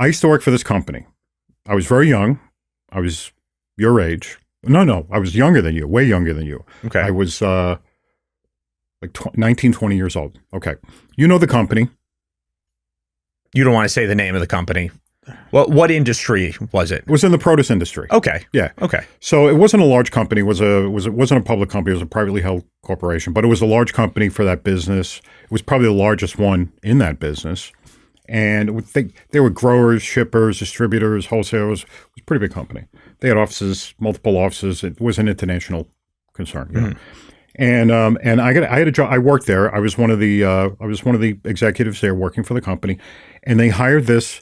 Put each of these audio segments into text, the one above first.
I used to work for this company. I was very young. I was your age. No, I was younger than you, way younger than you. Okay. I was like 19, 20 years old. Okay. You know the company. You don't want to say the name of the company. Well, what industry was it? It was in the produce industry. Okay. Yeah. Okay. So it wasn't a large company. It wasn't a public company. It was a privately held corporation, but it was a large company for that business. It was probably the largest one in that business. And they were growers, shippers, distributors, wholesalers. It was a pretty big company. They had offices, multiple offices. It was an international concern. You know? And I had a job. I worked there. I was one of the executives there working for the company, and they hired this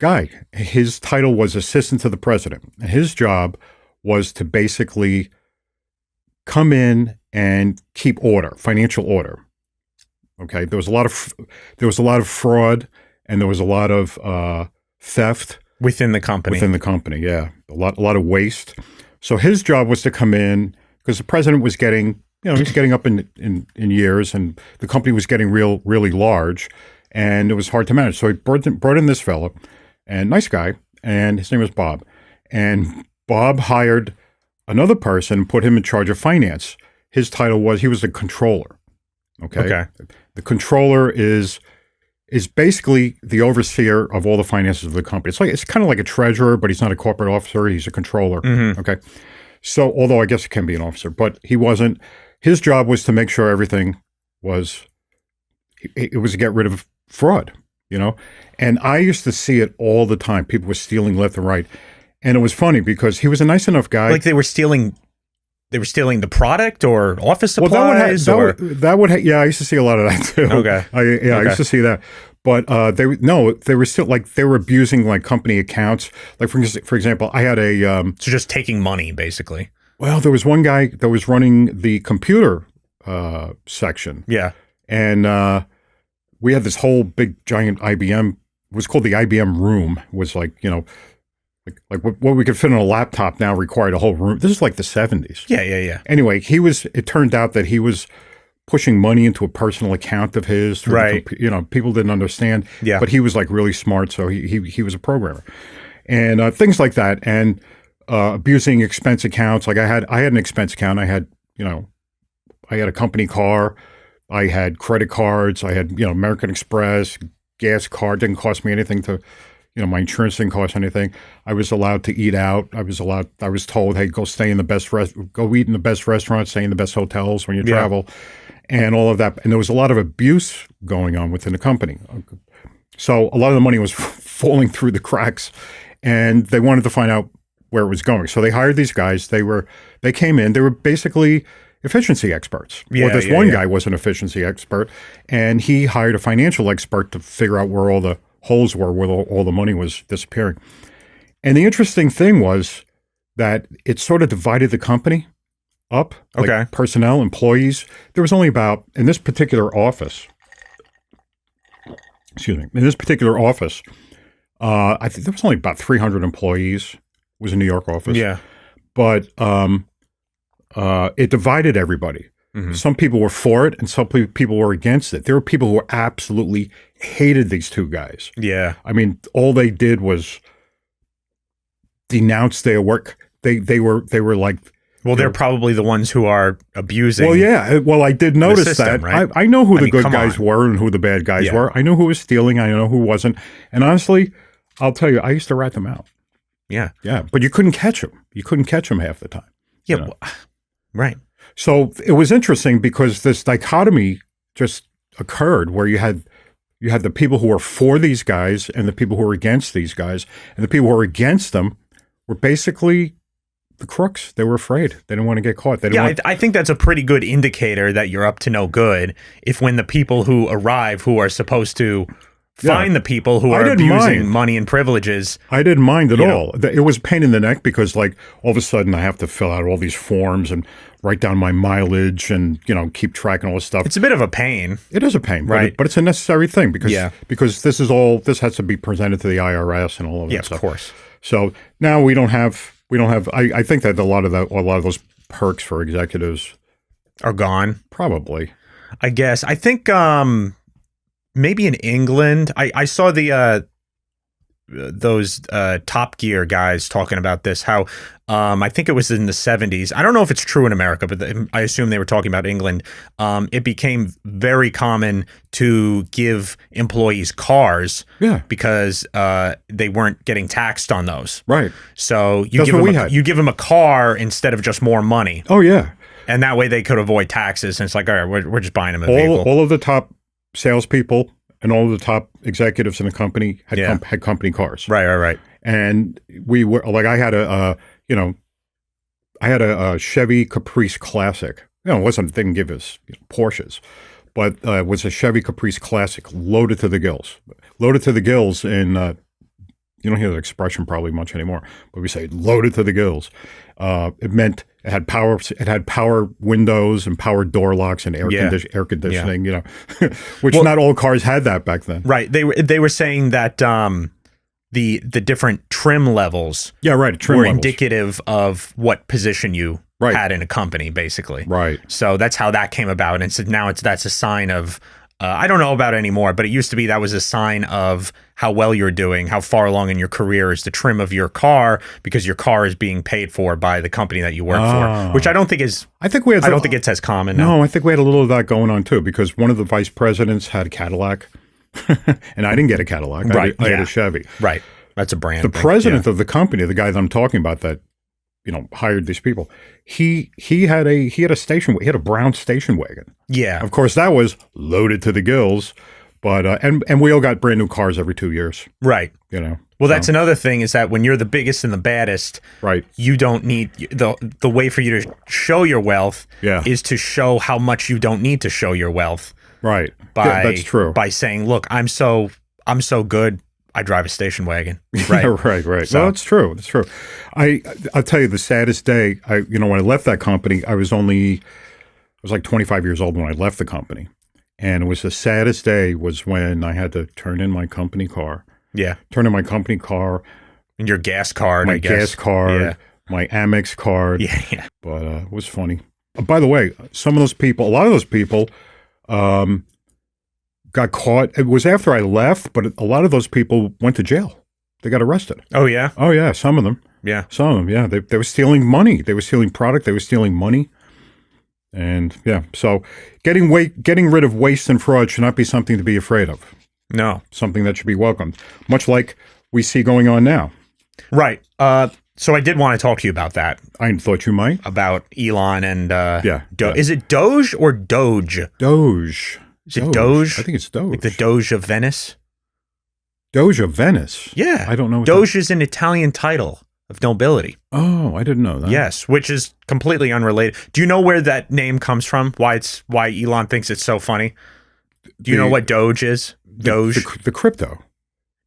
guy. His title was assistant to the president. And his job was to basically come in and keep order, financial order. Okay, there was a lot of fraud, and there was a lot of theft Within the company. Within the company, yeah, a lot of waste. So his job was to come in because the president was getting, he's getting up in years, and the company was getting really large, and it was hard to manage. So he brought in this fellow, and nice guy, and his name was Bob. And Bob hired another person, put him in charge of finance. His title was, he was the controller. Okay. The controller is basically the overseer of all the finances of the company. It's kind of like a treasurer, but he's not a corporate officer. He's a controller. Okay. So, although I guess he can be an officer, but he wasn't. His job was to make sure everything was, it was to get rid of fraud, And I used to see it all the time. People were stealing left and right. And it was funny because he was a nice enough guy. Like they were stealing the product or office supplies? Yeah, I used to see a lot of that too. Okay. I used to see that. But they were still they were abusing like company accounts. Like for example, I had a so just taking money basically. Well, there was one guy that was running the computer section. Yeah. And we had this whole big giant IBM. It was called the IBM room. It was like, like what we could fit on a laptop now required a whole room. This is like the 70s. Yeah. Anyway, it turned out that he was pushing money into a personal account of his. Right. People didn't understand. Yeah. But he was like really smart, so he was a programmer. And things like that. And abusing expense accounts. Like I had an expense account. I had a company car. I had credit cards. I had, American Express, gas card. Didn't cost me anything to, my insurance didn't cost anything. I was allowed to eat out. I was told, hey, go eat in the best restaurants, stay in the best hotels when you travel, and all of that. And there was a lot of abuse going on within the company. So a lot of the money was falling through the cracks, and they wanted to find out where it was going. So they hired these guys. They came in. They were basically efficiency experts. One guy was an efficiency expert, and he hired a financial expert to figure out where all the holes were, where all the money was disappearing. And the interesting thing was that it sort of divided the company up, like personnel, employees. There was only about, in this particular office, I think there was only about 300 employees. It was a New York office. Yeah. But it divided everybody. Mm-hmm. Some people were for it and some people were against it. There were people who absolutely hated these two guys. Yeah. I mean, all they did was denounce their work. They were like, well, they're probably the ones who are abusing. Well, yeah. Well, I did notice system, that. Right? I know who the good guys were and who the bad guys were. I know who was stealing. I know who wasn't. And honestly, I'll tell you, I used to rat them out. Yeah. Yeah. But you couldn't catch them. You couldn't catch them half the time. Yeah. Right. So it was interesting because this dichotomy just occurred where you had the people who were for these guys and the people who were against these guys, and the people who were against them were basically the crooks. They were afraid. They didn't want to get caught. I think that's a pretty good indicator that you're up to no good if when the people who arrive who are supposed to find the people who are abusing money and privileges. I didn't mind at all. It was a pain in the neck because like all of a sudden I have to fill out all these forms and write down my mileage and, keep track and all this stuff. It's a bit of a pain. It is a pain, right? But it's a necessary thing because this has to be presented to the IRS and all of that stuff. Of course. So now we don't have, I think that a lot of those perks for executives are gone. Probably. I guess. I think, maybe in England, I saw Top Gear guys talking about this, how I think it was in the 70s. I don't know if it's true in America, but I assume they were talking about England. It became very common to give employees cars because they weren't getting taxed on those. Right. So you give them a car instead of just more money. Oh, yeah. And that way they could avoid taxes. And it's like, all right, we're just buying them a vehicle. All of the top salespeople and all of the top executives in the company had company cars. Right. And we were like, I had a Chevy Caprice Classic. Didn't give us Porsches, but it was a Chevy Caprice Classic loaded to the gills. And you don't hear that expression probably much anymore, but we say loaded to the gills. It meant it had power. It had power windows and power door locks and air conditioning. Yeah. Which not all cars had that back then. Right. They were saying that the different trim levels. Were levels. Indicative of what position you had in a company, basically. Right. So that's how that came about, and so now that's a sign of. I don't know about it anymore, but it used to be that was a sign of how well you're doing, how far along in your career is the trim of your car, because your car is being paid for by the company that you work for, which I don't think is. I don't think it's as common now. No, I think we had a little of that going on too, because one of the vice presidents had a Cadillac, and I didn't get a Cadillac. I had a Chevy. Right, that's a brand. The president of the company, the guy that I'm talking about, that hired these people. He had a brown station wagon. Yeah. Of course, that was loaded to the gills, but and we all got brand new cars every 2 years. Right. Well, that's another thing, is that when you're the biggest and the baddest, you don't need the way for you to show your wealth is to show how much you don't need to show your wealth. Right. That's true. By saying, look, I'm so good. I drive a station wagon. Right. right. So that's true. That's true. I'll tell you the saddest day. When I left that company, I was like 25 years old when I left the company, and it was the saddest day was when I had to turn in my company car. Yeah. Turn in my company car. And your gas card. My gas card. My Amex card. Yeah. But it was funny. By the way, a lot of those people. Got caught. It was after I left, but a lot of those people went to jail. They got arrested. Oh, yeah? Oh, yeah. Some of them. Yeah. Some of them, yeah. They were stealing money. They were stealing product. They were stealing money. And, so getting rid of waste and fraud should not be something to be afraid of. No. Something that should be welcomed, much like we see going on now. Right. So I did want to talk to you about that. I thought you might. About Elon and... Yeah. Is it Doge or Doge? Doge. Is it Doge? I think it's Doge. Like the Doge of Venice? Doge of Venice? Yeah. I don't know. Doge is an Italian title of nobility. Oh, I didn't know that. Yes, which is completely unrelated. Do you know where that name comes from? Why Elon thinks it's so funny? Do you know what Doge is? Doge? The crypto.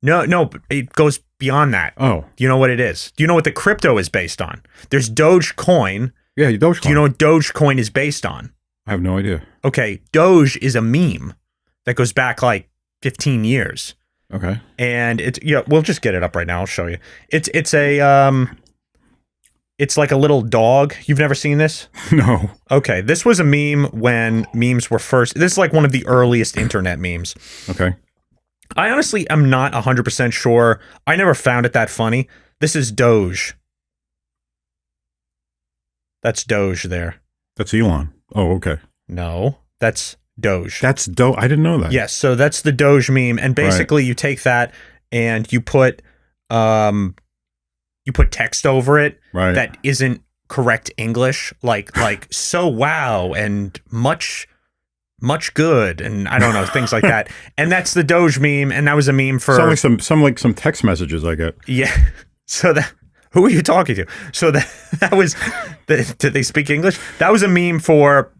No, it goes beyond that. Oh. Do you know what it is? Do you know what the crypto is based on? There's Dogecoin. Yeah, Dogecoin. Do you know what Dogecoin is based on? I have no idea. Okay, Doge is a meme that goes back like 15 years. Okay. And we'll just get it up right now. I'll show you. It's like a little dog. You've never seen this? No. Okay, this was a meme when memes were first. This is like one of the earliest internet memes. Okay. I honestly am not 100% sure. I never found it that funny. This is Doge. That's Doge there. That's Elon. Oh, okay. No, that's Doge. That's Doge. I didn't know that. Yes, so that's the Doge meme, and basically you take that and you put text over it that isn't correct English, like so wow and much good, and I don't know, things like that. And that's the Doge meme, and that was a meme for some text messages I get. Yeah. So that. Who are you talking to? So that was, did they speak English? That was a meme for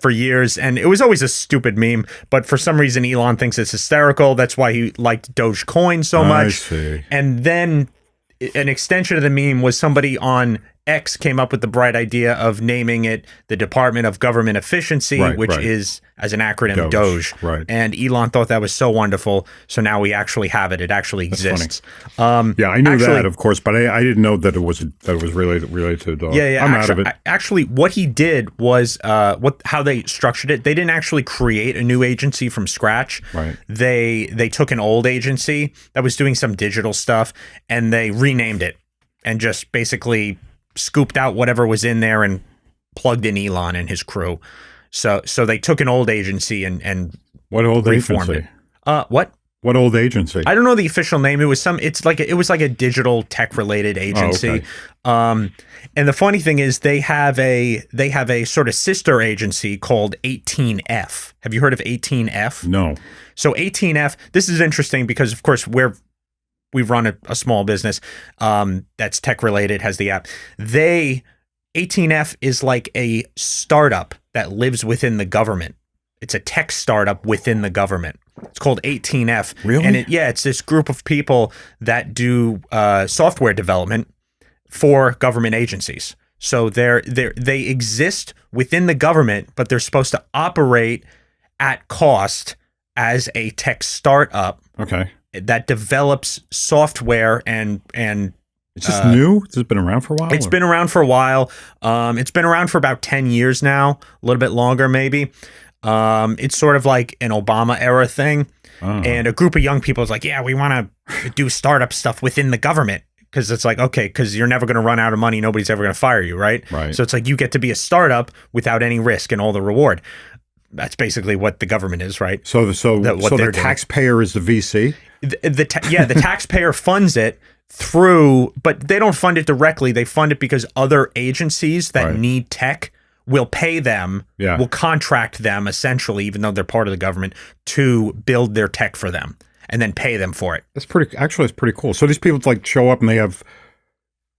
years, and it was always a stupid meme, but for some reason Elon thinks it's hysterical. That's why he liked Dogecoin so much. I see. And then an extension of the meme was somebody on X came up with the bright idea of naming it the Department of Government Efficiency, which is, as an acronym, DOGE. Right. And Elon thought that was so wonderful. So now we actually have it. It actually exists. Yeah, I knew that, of course, but I didn't know that it was related to DOGE. Yeah. I'm out of it. Actually, what he did was how they structured it. They didn't actually create a new agency from scratch. Right. They took an old agency that was doing some digital stuff and they renamed it and just basically scooped out whatever was in there and plugged in Elon and his crew. So they took an old agency and what old reformed agency? it. What old agency? I don't know the official name. It was like a digital tech related agency. Oh, okay. And the funny thing is they have a sort of sister agency called 18F. Have you heard of 18F? No. So 18F, this is interesting because of course we run a small business that's tech related, has the app. 18F is like a startup that lives within the government. It's a tech startup within the government. It's called 18F. Really? And it's this group of people that do software development for government agencies. So they exist within the government, but they're supposed to operate at cost as a tech startup. Okay. That develops software and it's just new? Has it been around for a while? It's been around for a while. It's been around for about 10 years now, a little bit longer maybe. It's sort of like an Obama era thing. And a group of young people is like, yeah, we want to do startup stuff within the government. Because it's like, okay, because you're never going to run out of money. Nobody's ever going to fire you, right? Right. So it's like you get to be a startup without any risk and all the reward. That's basically what the government is, right? So the taxpayer is the VC? The taxpayer funds it through, but they don't fund it directly. They fund it because other agencies that need tech will pay them, will contract them essentially, even though they're part of the government, to build their tech for them and then pay them for it. It's pretty cool. So these people like show up and they have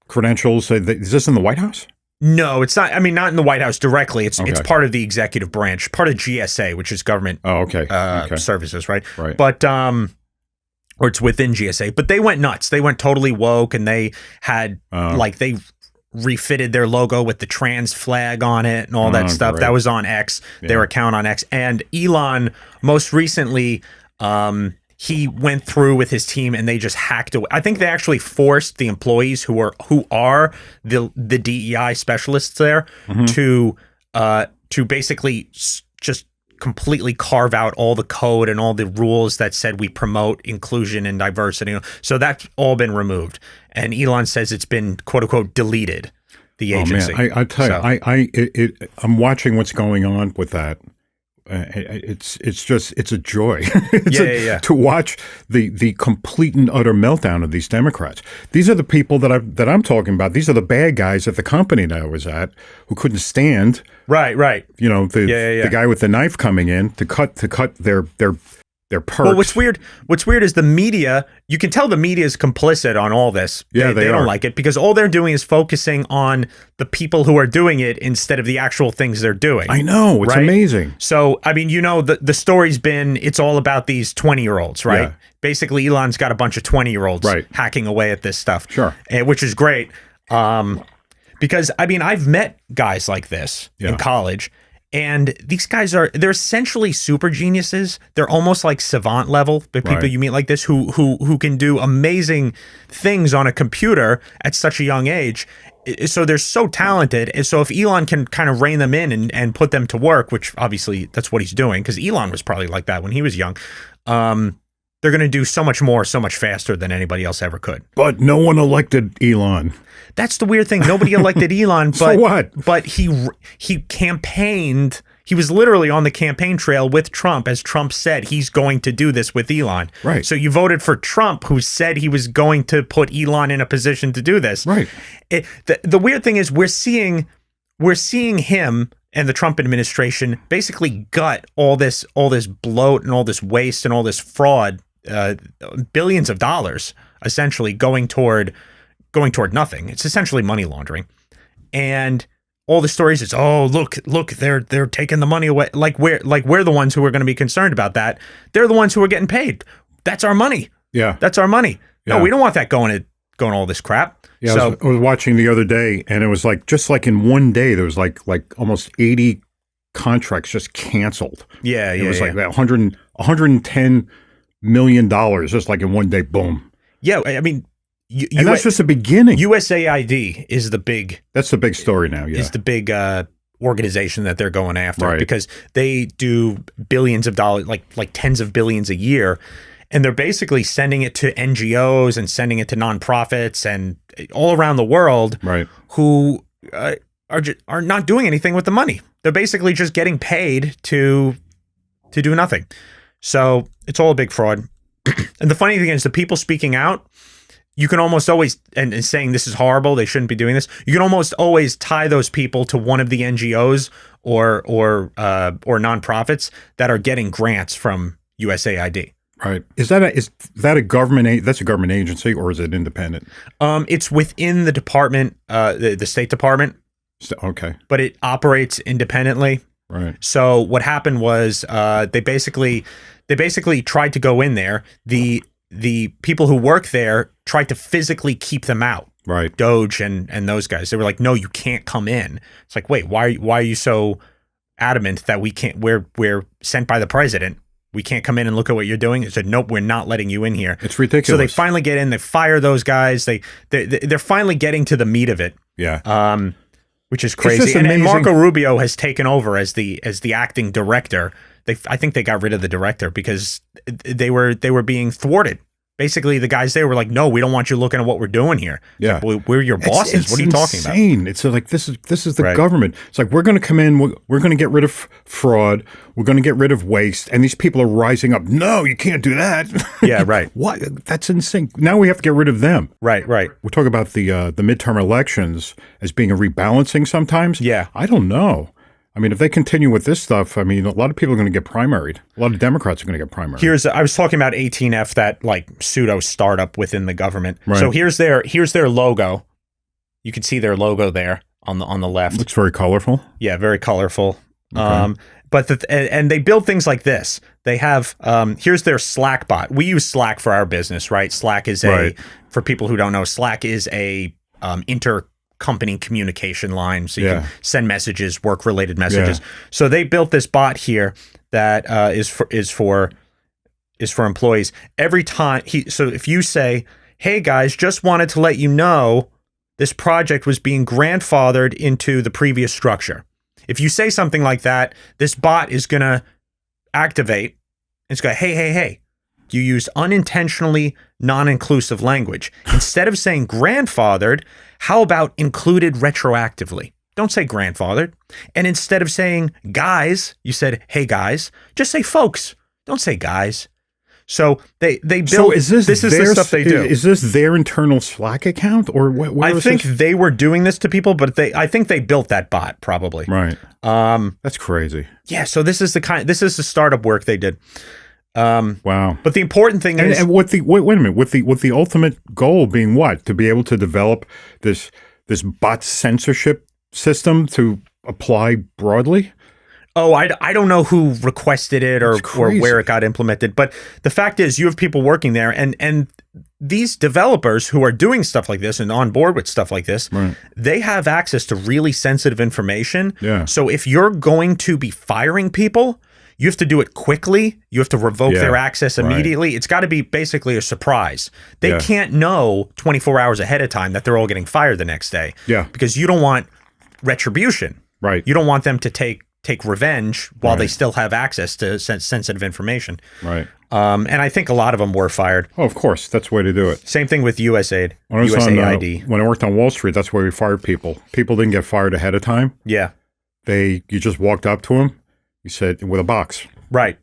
credentials. Is this in the White House? No, it's not. I mean, not in the White House directly. It's part of the executive branch, part of GSA, which is government services, right? Right. But or it's within GSA. But they went nuts. They went totally woke, and they had they refitted their logo with the trans flag on it and all that stuff. Great. That was on X, their account on X. And Elon most recently, he went through with his team and they just hacked away. I think they actually forced the employees who are the DEI specialists there to basically just completely carve out all the code and all the rules that said we promote inclusion and diversity. So that's all been removed. And Elon says it's been quote unquote deleted, the agency. Oh man, I tell you, I'm watching what's going on with that. It's a joy to watch the complete and utter meltdown of these Democrats. These are the people that I'm talking about. These are the bad guys at the company that I was at who couldn't stand. Right. You know, the guy with the knife coming in to cut their perks. Well, what's weird is the media. You can tell the media is complicit on all this. Yeah, they don't like it because all they're doing is focusing on the people who are doing it instead of the actual things they're doing. I know, it's amazing. So, I mean, the story's been, it's all about these 20-year-olds, right? Yeah. Basically, Elon's got a bunch of 20-year-olds hacking away at this stuff. Sure. Which is great. Because, I mean, I've met guys like this in college. And these guys they're essentially super geniuses. They're almost like savant level, the people you meet like this who can do amazing things on a computer at such a young age. So they're so talented. And so if Elon can kind of rein them in and put them to work, which obviously that's what he's doing, because Elon was probably like that when he was young, they're going to do so much more, so much faster than anybody else ever could. But no one elected Elon. That's the weird thing. Nobody elected Elon, but so what? But he campaigned. He was literally on the campaign trail with Trump, as Trump said he's going to do this with Elon. Right. So you voted for Trump, who said he was going to put Elon in a position to do this. Right. The weird thing is we're seeing him and the Trump administration basically gut all this bloat and all this waste and all this fraud, billions of dollars essentially going toward nothing. It's essentially money laundering. And all the stories is, oh, look, they're taking the money away. Like we're the ones who are going to be concerned about that. They're the ones who are getting paid. That's our money. Yeah. That's our money. Yeah. No, we don't want that going going all this crap. Yeah, So I was watching the other day, and it was like just like in one day there was like almost 80 contracts just canceled. yeah, It was like that 110 million dollars just like in one day. Boom. yeah. I mean, And that's just the beginning. USAID is the big That's the big story now. Yeah. is the big organization that they're going after, Right. because they do billions of dollars, like tens of billions a year, and they're basically sending it to NGOs and sending it to nonprofits and all around the world, Right. who are not doing anything with the money. They're basically just getting paid to do nothing. So it's all a big fraud. And the funny thing is, the people speaking out, you can almost always, and saying this is horrible, they shouldn't be doing this, you can almost always tie those people to one of the NGOs or nonprofits that are getting grants from USAID. Right. Is that a government? That's a government agency, or is it independent? It's within the department, the State Department, Okay. but it operates independently. Right. So what happened was they basically tried to go in there. The people who work there tried to physically keep them out. Right. DOGE and those guys. They were like, no, you can't come in. It's like, wait, why are you so adamant that we can't? We're sent by the president. We can't come in and look at what you're doing. They said, nope, we're not letting you in here. It's ridiculous. So they finally get in. They fire those guys. They're finally getting to the meat of it. Yeah. Which is It's crazy. just And amazing. Marco Rubio has taken over as the acting director. I think they got rid of the director because they were being thwarted. Basically, the guys there were like, "No, we don't want you looking at what we're doing here." Yeah. Like, we're your bosses. It's what are you talking about? insane. It's like this is the Right. government. It's like we're going to come in. We're going to get rid of fraud. We're going to get rid of waste. And these people are rising up. No, you can't do that. Yeah, right. What? That's insane. Now we have to get rid of them. Right. We talk about the midterm elections as being a rebalancing sometimes. Yeah. I don't know. I mean, if they continue with this stuff, I mean, a lot of people are going to get primaried. A lot of Democrats are going to get primaried. I was talking about 18F, that like pseudo startup within the government. Right. So here's their logo. You can see their logo there on the left. Looks very colorful. Yeah, very colorful. Okay. But and they build things like this. They have here's their Slack bot. We use Slack for our business, right? Slack is Right. for people who don't know, Slack is a inter-company communication line, so you Yeah. can send messages, work-related messages. Yeah. So they built this bot here that is for employees. Every time so if you say, "Hey guys, just wanted to let you know this project was being grandfathered into the previous structure." If you say something like that, this bot is going to activate. It's going to, hey, you used unintentionally non-inclusive language. Instead of saying grandfathered, how about included retroactively? Don't say grandfathered. And instead of saying guys, you said, hey guys, just say folks. Don't say guys. So they build. So is this is the stuff they do. Is this their internal Slack account, or what? I think they were doing this to people, but I think they built that bot probably. Right. That's crazy. Yeah. So this is the startup work they did. Wow. But the important thing is, And wait a minute. With the ultimate goal being what? To be able to develop this bot censorship system to apply broadly. oh, I don't know who requested it or where it got implemented, but the fact is, you have people working there, and these developers who are doing stuff like this and on board with stuff like this, Right. they have access to really sensitive information. Yeah. So if you're going to be firing people, you have to do it quickly. You have to revoke Yeah, their access right. immediately. It's got to be basically a surprise. They Yeah. can't know 24 hours ahead of time that they're all getting fired the next day. Yeah. Because you don't want retribution. Right. You don't want them to take revenge while they Right. still have access to sensitive information. Right. And I think a lot of them were fired. Oh, of course. That's the way to do it. Same thing with USAID. When I was on, USAID. when I worked on Wall Street, that's where we fired people. People didn't get fired ahead of time. Yeah. You just walked up to them. You said, with a box. Right.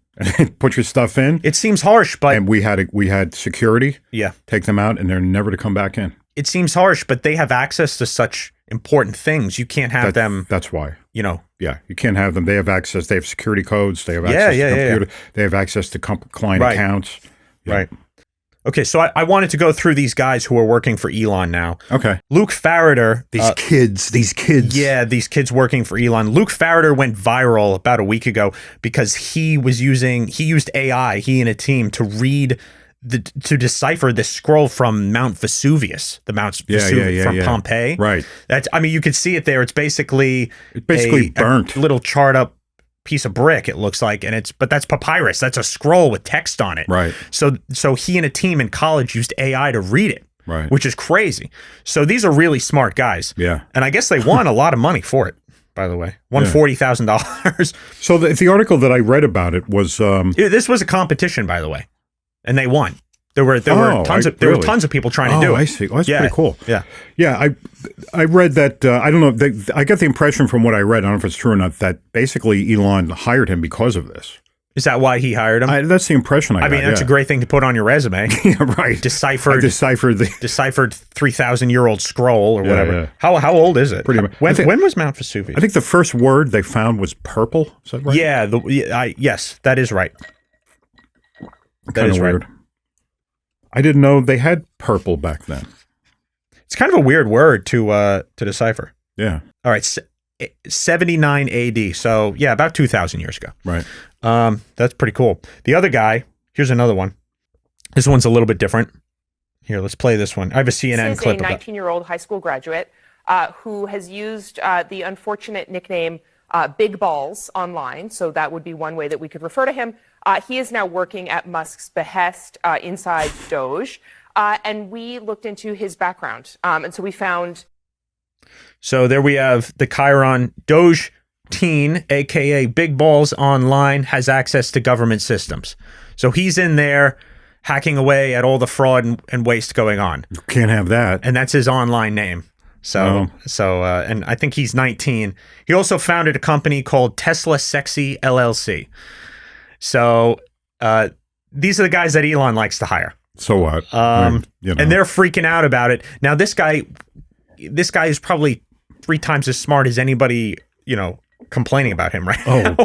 Put your stuff in. It seems harsh, but And we had security yeah. take them out, and they're never to come back in. It seems harsh, but they have access to such important things. You can't have them, That's why. you know. Yeah, you can't have them. They have access. They have security codes. They have Yeah, access yeah, to yeah, computer. They have access to client Right. accounts. Yeah. Right. Okay, so I wanted to go through these guys who are working for Elon now. Okay. Luke Farrader. These kids. Yeah, these kids working for Elon. Luke Farrader went viral about a week ago because he used AI, he and a team, to read to decipher this scroll from Mount Vesuvius, the Mount Vesuvius from Pompeii. Right. That's, I mean, you can see it there. It's basically burnt. a little charred up piece of brick, it looks like, but that's papyrus. That's a scroll with text on it. Right. So he and a team in college used AI to read it. Right. Which is crazy. So these are really smart guys. Yeah. And I guess they won a lot of money for it, by the way. Won $40,000. So the article that I read about it was this was a competition, by the way. And they won. There were tons of people trying to do it. I see. Oh, that's pretty cool. Yeah. Yeah, I read that I don't know, I get the impression from what I read, I don't know if it's true or not, that basically Elon hired him because of this. Is that why he hired him? That's the impression I got. I mean, that's a great thing to put on your resume. Yeah, right. Deciphered 3,000-year-old scroll or whatever. Yeah. How old is it? Pretty much. When was Mount Vesuvius? I think the first word they found was purple. Is that right? Yeah, yes, that is right. That is weird. Right. I didn't know they had purple back then. It's kind of a weird word to decipher. Yeah. All right, 79 AD. So yeah, about 2,000 years ago. Right. That's pretty cool. The other guy, here's another one. This one's a little bit different. Here, let's play this one. I have a CNN clip. This is a 19-year-old high school graduate who has used the unfortunate nickname Big Balls online. So that would be one way that we could refer to him. He is now working at Musk's behest inside DOGE. And we looked into his background. And so we found... So there we have the Chiron Doge teen, aka Big Balls Online, has access to government systems. So he's in there hacking away at all the fraud and waste going on. You can't have that. And that's his online name. So and I think he's 19. He also founded a company called Tesla Sexy LLC. So these are the guys that Elon likes to hire. So what? And they're freaking out about it. Now this guy is probably 3 times as smart as anybody, complaining about him right now.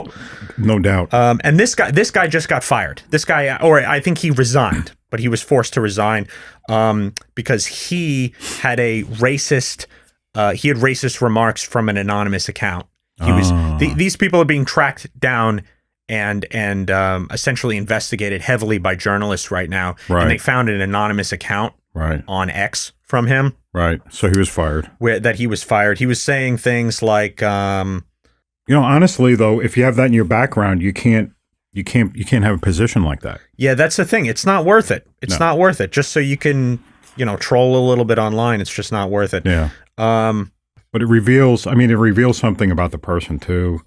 No doubt. And this guy just got fired. This guy, or I think he resigned, but he was forced to resign because he had racist remarks from an anonymous account. These people are being tracked down and essentially investigated heavily by journalists right now. Right. And they found an anonymous account on X from him. Right. So he was fired. He was fired. He was saying things like, honestly though, if you have that in your background, you can't have a position like that. Yeah, that's the thing. It's not worth it. It's not worth it. Just so you can, troll a little bit online. It's just not worth it. Yeah. But it reveals something about the person too.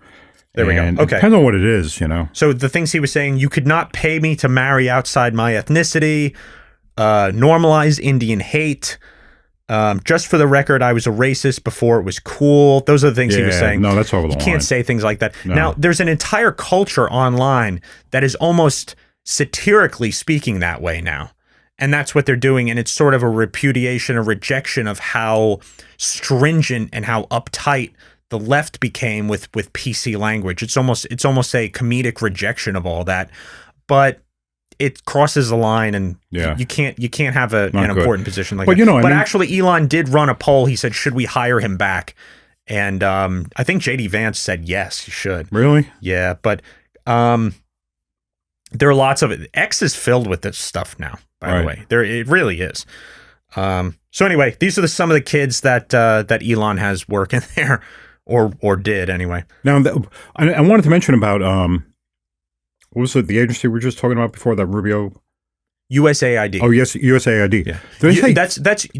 There we go. Okay. It depends on what it is, So the things he was saying, you could not pay me to marry outside my ethnicity, normalize Indian hate. Just for the record, I was a racist before it was cool. Those are the things he was saying. No, that's over the line. You can't say things like that. No. Now, there's an entire culture online that is almost satirically speaking that way now. And that's what they're doing. And it's sort of a repudiation, a rejection of how stringent and how uptight the left became with PC language. It's almost a comedic rejection of all that. But it crosses the line, and you can't have an important position like that. But actually, Elon did run a poll. He said, "Should we hire him back?" And I think JD Vance said yes, you should. Really? Yeah, but there are lots of it. X is filled with this stuff now. By the way, it really is. So anyway, these are some of the kids that Elon has working there, or did anyway. Now, I wanted to mention about what was it? The agency we were just talking about before, that Rubio? USAID. Oh, yes, USAID. Yeah.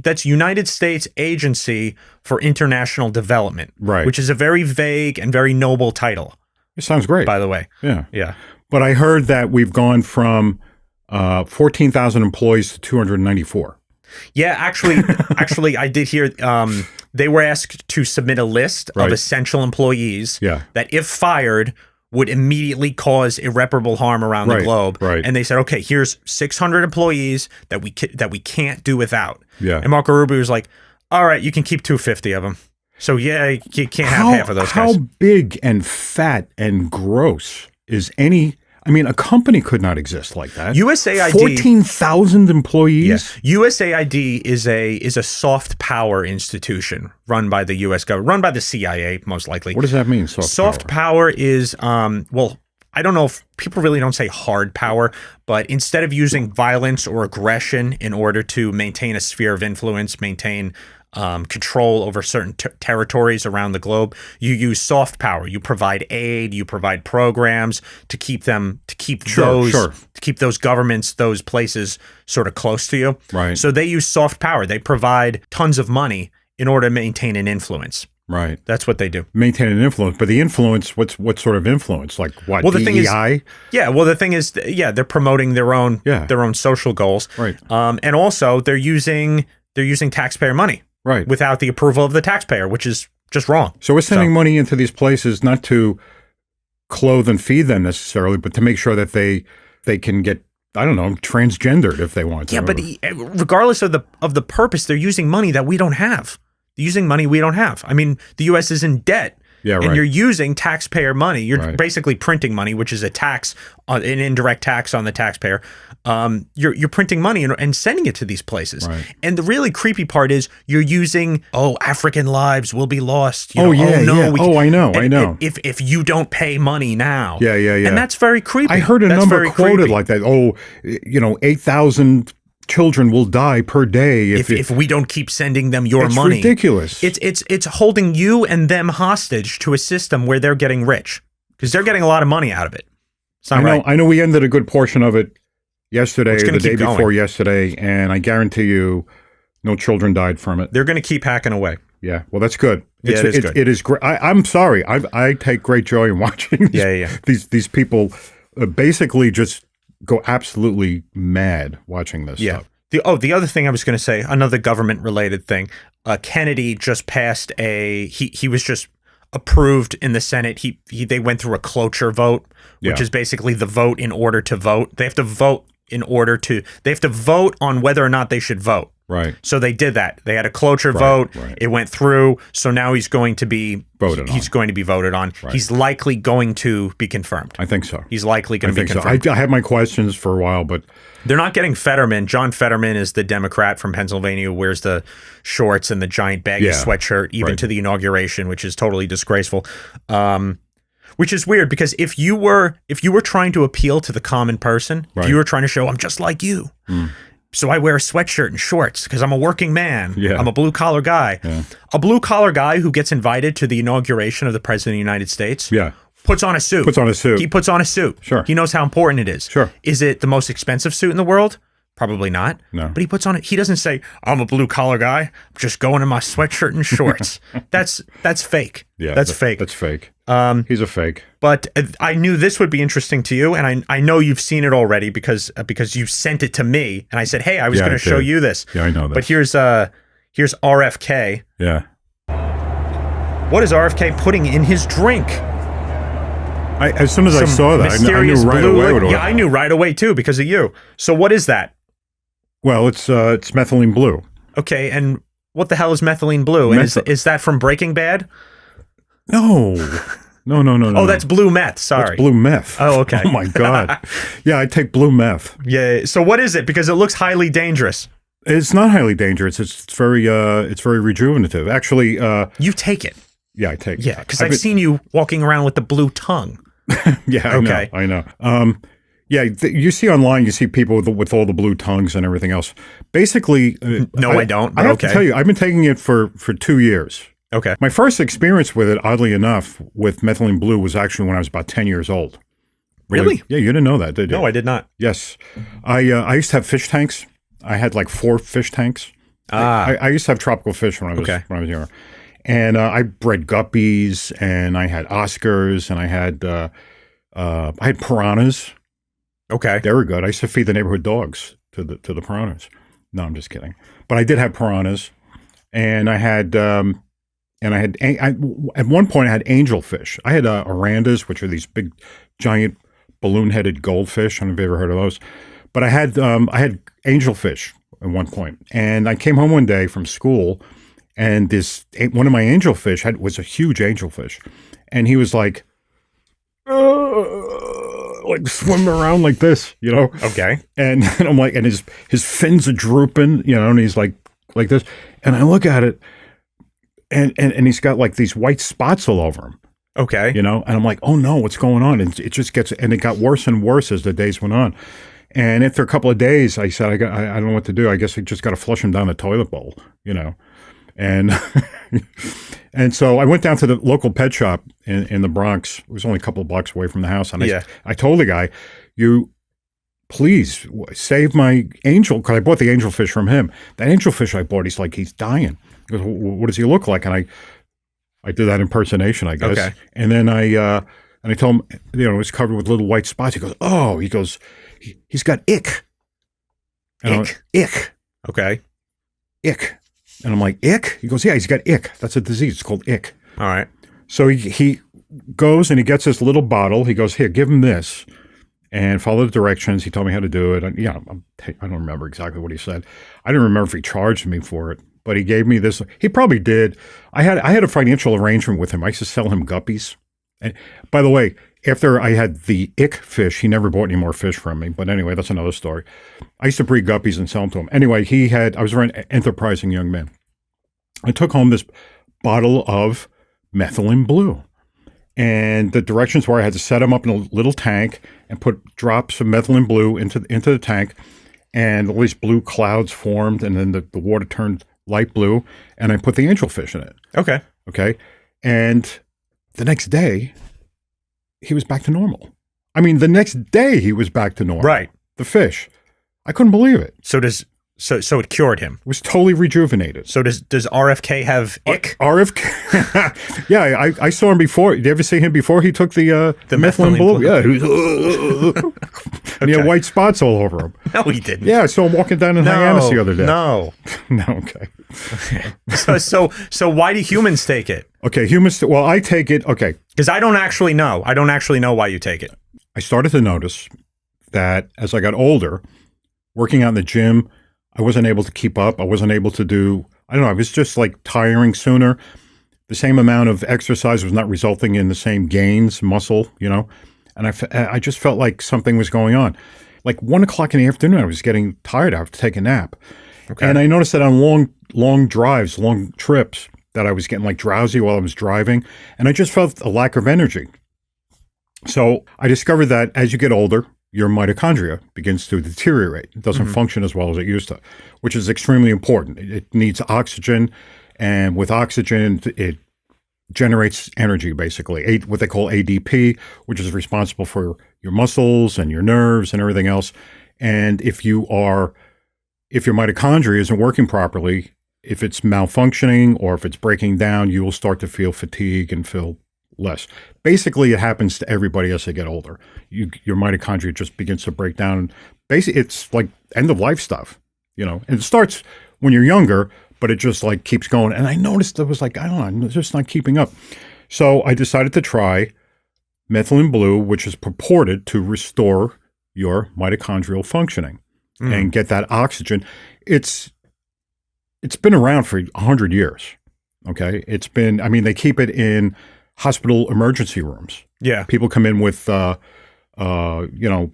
That's United States Agency for International Development, right? Which is a very vague and very noble title. It sounds great, by the way. Yeah. But I heard that we've gone from 14,000 employees to 294. Yeah, actually, I did hear they were asked to submit a list of essential employees that, if fired, would immediately cause irreparable harm around the globe. Right. And they said, okay, here's 600 employees that we can't do without. Yeah. And Marco Rubio was like, all right, you can keep 250 of them. So yeah, you can't have half of those guys. How big and fat and gross is a company could not exist like that. USAID, 14,000 employees. Yeah. USAID is a soft power institution run by the U.S. government, run by the CIA most likely. What does that mean? Soft power is I I don't know if people really don't say hard power, but instead of using violence or aggression in order to maintain a sphere of influence, maintain control over certain territories around the globe, you use soft power. You provide aid, you provide programs to keep those governments, those places sort of close to you. Right. So they use soft power. They provide tons of money in order to maintain an influence. Right. That's what they do. Maintain an influence. But the influence, what sort of influence? Like what? Well, the thing is, DEI? yeah. Well, the thing is, they're promoting their own social goals. Right. And also they're using taxpayer money. Right. Without the approval of the taxpayer, which is just wrong. So we're sending money into these places not to clothe and feed them necessarily, but to make sure that they can get, I don't know, transgendered if they want to. Yeah, but regardless of the purpose, they're using money that we don't have. They're using money we don't have. I mean, the U.S. is in debt. Yeah, right. And you're using taxpayer money. You're Right. basically printing money, which is a tax, an indirect tax on the taxpayer. You're printing money and sending it to these places. Right. And the really creepy part is you're using, African lives will be lost. I know. If you don't pay money now. Yeah. And that's very creepy. I heard a That's number very quoted creepy. like that. 8,000 children will die per day if we don't keep sending them your it's money. Ridiculous. It's holding you and them hostage to a system where they're getting rich because they're getting a lot of money out of it. It's not right. I know we ended a good portion of it yesterday, It's or gonna the day keep going. before yesterday, and I guarantee you no children died from it. They're going to keep hacking away. Yeah, well, that's good. Yeah, it is good. It is great. I'm sorry. I take great joy in watching these people basically just go absolutely mad watching this stuff. The other thing I was going to say, another government related thing. Kennedy just passed he was just approved in the Senate. They went through a cloture vote, which is basically the vote in order to vote. They have to vote on whether or not they should vote. Right. So they did that. They had a cloture vote. Right. It went through. So now he's going to be voted on. Right. He's likely going to be confirmed. I think so. He's likely going to be confirmed. So. I had my questions for a while, but they're not getting Fetterman. John Fetterman is the Democrat from Pennsylvania who wears the shorts and the giant baggy sweatshirt even to the inauguration, which is totally disgraceful. Which is weird because if you were trying to appeal to the common person, if you were trying to show I'm just like you. So I wear a sweatshirt and shorts because I'm a working man. Yeah. I'm a blue collar guy. Yeah. A blue collar guy who gets invited to the inauguration of the President of the United States. Yeah. Puts on a suit. He puts on a suit. Sure. He knows how important it is. Sure. Is it the most expensive suit in the world? Probably not. No. But he puts on it. He doesn't say, I'm a blue collar guy. I'm just going in my sweatshirt and shorts. That's fake. Yeah. That's fake. That's fake. He's a fake. But I knew this would be interesting to you, and I know you've seen it already because you sent it to me, and I said, hey, I was going to show you this. Yeah, I know this. But here's RFK. Yeah. What is RFK putting in his drink? As soon as I saw that, I knew right away what it was. Yeah, I knew right away too because of you. So what is that? Well, it's methylene blue. Okay, and what the hell is methylene blue? And is that from Breaking Bad? No. Oh, that's blue meth. Sorry. That's blue meth. Oh, okay. Oh my God. Yeah, I take blue meth. Yeah. So what is it? Because it looks highly dangerous. It's not highly dangerous. It's very rejuvenative. Actually, you take it. Yeah, I take it. Yeah, because I've seen you walking around with the blue tongue. Yeah, okay. I know. You see online, you see people with all the blue tongues and everything else. Basically, I don't. I have to tell you, I've been taking it for 2 years. Okay. My first experience with it, oddly enough, with methylene blue was actually when I was about 10 years old. Really? Yeah, you didn't know that, did you? No, I did not. Yes. I used to have fish tanks. I had like 4 fish tanks. I used to have tropical fish when I was younger. And I bred guppies, and I had Oscars, and I had piranhas. Okay. They were good. I used to feed the neighborhood dogs to the piranhas. No, I'm just kidding. But I did have piranhas, and I had at one point I had angelfish. I had orandas, which are these big, giant, balloon-headed goldfish. I don't know if you've ever heard of those. But I had angelfish at one point, and I came home one day from school. And one of my angelfish was a huge angelfish, and he was like swimming around like this, you know. Okay. And I'm like, and his fins are drooping, you know, and he's like this, and I look at it, and he's got like these white spots all over him, Okay. And I'm like, oh no, what's going on? And it just gets, and it got worse and worse as the days went on. And after a couple of days, I said, I don't know what to do. I guess I just got to flush him down the toilet bowl, and and so I went down to the local pet shop in the Bronx. It was only a couple of blocks away from the house. And I told the guy, you please save my angel, because I bought the angelfish from him. That angelfish I bought, he's dying. He goes, what does he look like? And I did that impersonation, I guess. Okay. And then I told him, it was covered with little white spots. He goes, oh, he's got ick. And I went, ick. Okay. Ick. And I'm like, ick? He goes, yeah, he's got ick. That's a disease. It's called ick. All right. So he goes and he gets this little bottle. He goes, here, give him this. And follow the directions. He told me how to do it. And, I don't remember exactly what he said. I don't remember if he charged me for it, but he gave me this. He probably did. I had a financial arrangement with him. I used to sell him guppies. And by the way, after I had the ick fish, he never bought any more fish from me. But anyway, that's another story. I used to breed guppies and sell them to him. Anyway, I was a very enterprising young man. I took home this bottle of methylene blue. And the directions were I had to set them up in a little tank and put drops of methylene blue into the tank. And all these blue clouds formed, and then the water turned light blue. And I put the angelfish in it. Okay. Okay. And the next day, he was back to normal. I mean, the next day he was back to normal. Right. The fish. I couldn't believe it. So it cured him. It was totally rejuvenated. So does RFK have ick? RFK. Yeah, I saw him before. Did you ever see him before he took the methylene blue? Yeah, he was, and he had white spots all over him. No, he didn't. Yeah, I saw him walking down in Hyannis the other day. No. No, okay. So why do humans take it? Okay, humans. Well, I take it. Okay, because I don't actually know. I don't actually know why you take it. I started to notice that as I got older, working out in the gym, I wasn't able to keep up. I wasn't able to do, I don't know, I was just like tiring sooner. The same amount of exercise was not resulting in the same gains, muscle, and I just felt like something was going on. Like 1 o'clock in the afternoon, I was getting tired. I have to take a nap. Okay. And I noticed that on long drives, long trips, that I was getting like drowsy while I was driving. And I just felt a lack of energy. So I discovered that as you get older, your mitochondria begins to deteriorate. It doesn't function as well as it used to, which is extremely important. It needs oxygen, and with oxygen, it generates energy, basically, what they call ADP, which is responsible for your muscles and your nerves and everything else. And if your mitochondria isn't working properly, if it's malfunctioning or if it's breaking down, you will start to feel fatigue and feel less. Basically, it happens to everybody as they get older. Your mitochondria just begins to break down. Basically, it's like end of life stuff, and it starts when you're younger, but it just like keeps going. And I noticed it was like, I don't know, I'm just not keeping up. So I decided to try methylene blue, which is purported to restore your mitochondrial functioning and get that oxygen. It's been around for 100 years. Okay. They keep it in hospital emergency rooms. Yeah. People come in with,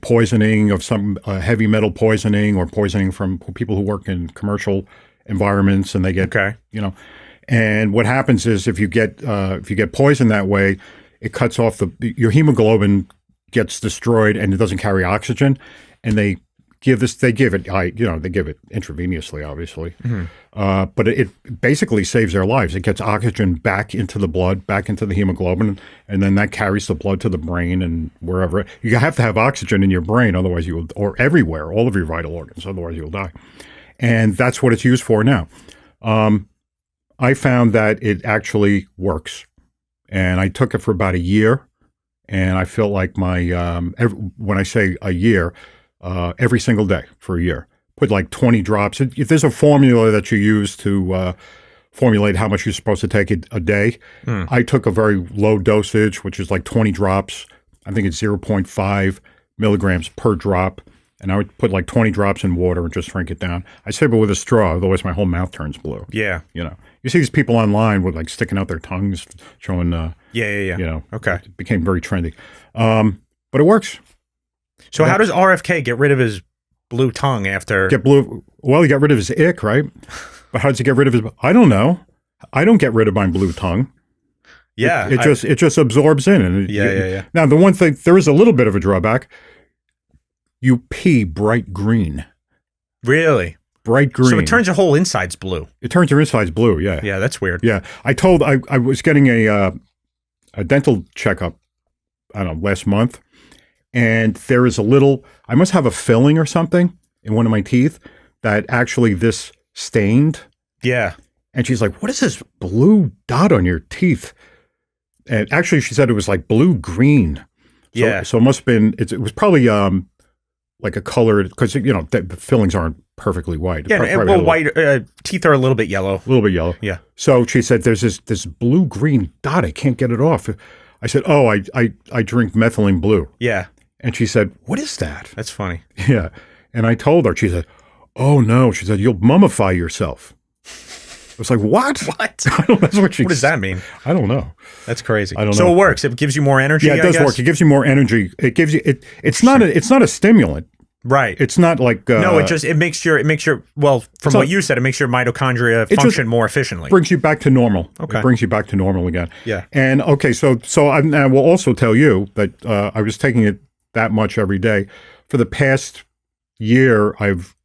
poisoning of some heavy metal poisoning or poisoning from people who work in commercial environments, and they get, and what happens is if you get poisoned that way, it cuts off your hemoglobin gets destroyed and it doesn't carry oxygen, and they give it intravenously, obviously. But it basically saves their lives. It gets oxygen back into the blood, back into the hemoglobin, and then that carries the blood to the brain and wherever. You have to have oxygen in your brain, otherwise you will, or everywhere, all of your vital organs, otherwise you'll die. And that's what it's used for now. I found that it actually works. And I took it for about a year, and I felt like when I say a year, every single day for a year. Put like 20 drops. If there's a formula that you use to formulate how much you're supposed to take a day, I took a very low dosage, which is like 20 drops. I think it's 0.5 milligrams per drop. And I would put like 20 drops in water and just drink it down. I sip it with a straw, otherwise my whole mouth turns blue. Yeah. You see these people online with like sticking out their tongues, showing, okay. It became very trendy. But it works. So how does RFK get rid of his blue tongue after? Well, he got rid of his ick, right? But how does he get rid of his? I don't know. I don't get rid of my blue tongue. Yeah. It just absorbs in. And Yeah. Now, the one thing, there is a little bit of a drawback. You pee bright green. Really? Bright green. So it turns your whole insides blue. It turns your insides blue, yeah. Yeah, that's weird. Yeah. I was getting a dental checkup, I don't know, last month. And there is I must have a filling or something in one of my teeth that actually this stained. Yeah. And she's like, what is this blue dot on your teeth? And actually, she said it was like blue-green. So, Yeah. So it must have been, it was probably like a colored, because, the fillings aren't perfectly white. Yeah, well, white teeth are a little bit yellow. A little bit yellow. Yeah. So she said, there's this blue-green dot. I can't get it off. I said, oh, I drink methylene blue. Yeah. And she said, what is that? That's funny. Yeah. And I told her, she said, oh, no. She said, you'll mummify yourself. I was like, what? What? I don't know. That's what What does that mean? I don't know. That's crazy. I don't So know. it works. It gives you more energy. Yeah, it does work. It gives you more energy. It gives you. It's not a stimulant. Right. It's not like No, it makes your well, from what you said, it makes your mitochondria function more efficiently. brings you back to normal. Okay. It brings you back to normal again. Yeah. And okay, so I will also tell you that I was taking it that much every day for the past year. I've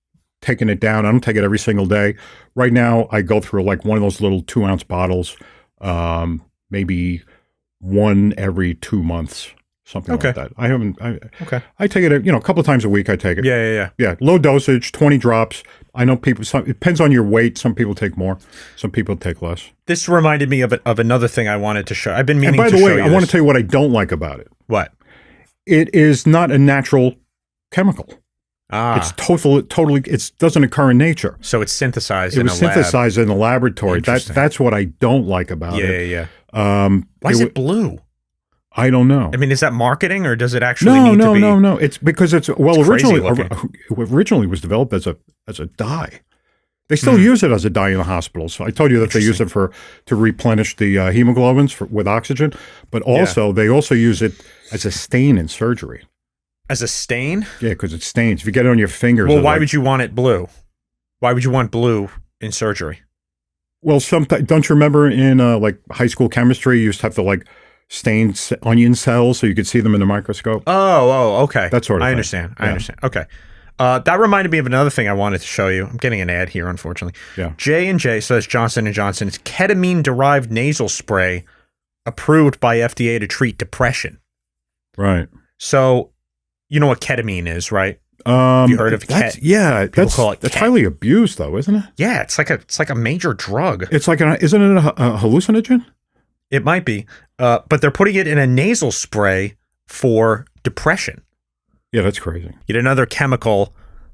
taken it down. I don't take it every single day. Right now, I go through like one of those little 2-ounce bottles, maybe one every 2 months, something Okay. like that. I haven't. Okay. I take it, a couple of times a week. I take it. Yeah. Yeah, low dosage, 20 drops. I know people. It depends on your weight. Some people take more. Some people take less. This reminded me of another thing I wanted to show. I've been And meaning by to the show way, you I want to this. tell you what I don't like about it. What? It is not a natural chemical. Ah. It's totally. It doesn't occur in nature. So it's synthesized It in was a lab. synthesized in the laboratory. Interesting. That's what I don't like about it. Yeah. Why Why is it blue? I don't know. I mean, is that marketing or does it actually need to be? No. It's because it's crazy originally was developed as a dye. They still use it as a dye in the hospitals. So I told you that they use it to replenish the hemoglobins with oxygen, but also they also use it as a stain in surgery. As a stain? Yeah, because it stains. If you get it on your fingers. Well, why would you want it blue? Why would you want blue in surgery? Well, don't you remember in like high school chemistry, you used to have to like stain onion cells so you could see them in the microscope? Oh, okay. That sort of I thing. understand. I Yeah. understand. Okay. That reminded me of another thing I wanted to show you. I'm getting an ad here, unfortunately. Yeah. J&J, so that's Johnson & Johnson. It's ketamine-derived nasal spray approved by FDA to treat depression. Right. So, you know what ketamine is, right? You heard of Yeah, People call it that's ket. highly abused, though, isn't it? Yeah, it's like a major drug. It's like isn't it a hallucinogen? It might be, but they're putting it in a nasal spray for depression. Yeah, that's crazy. Yet another chemical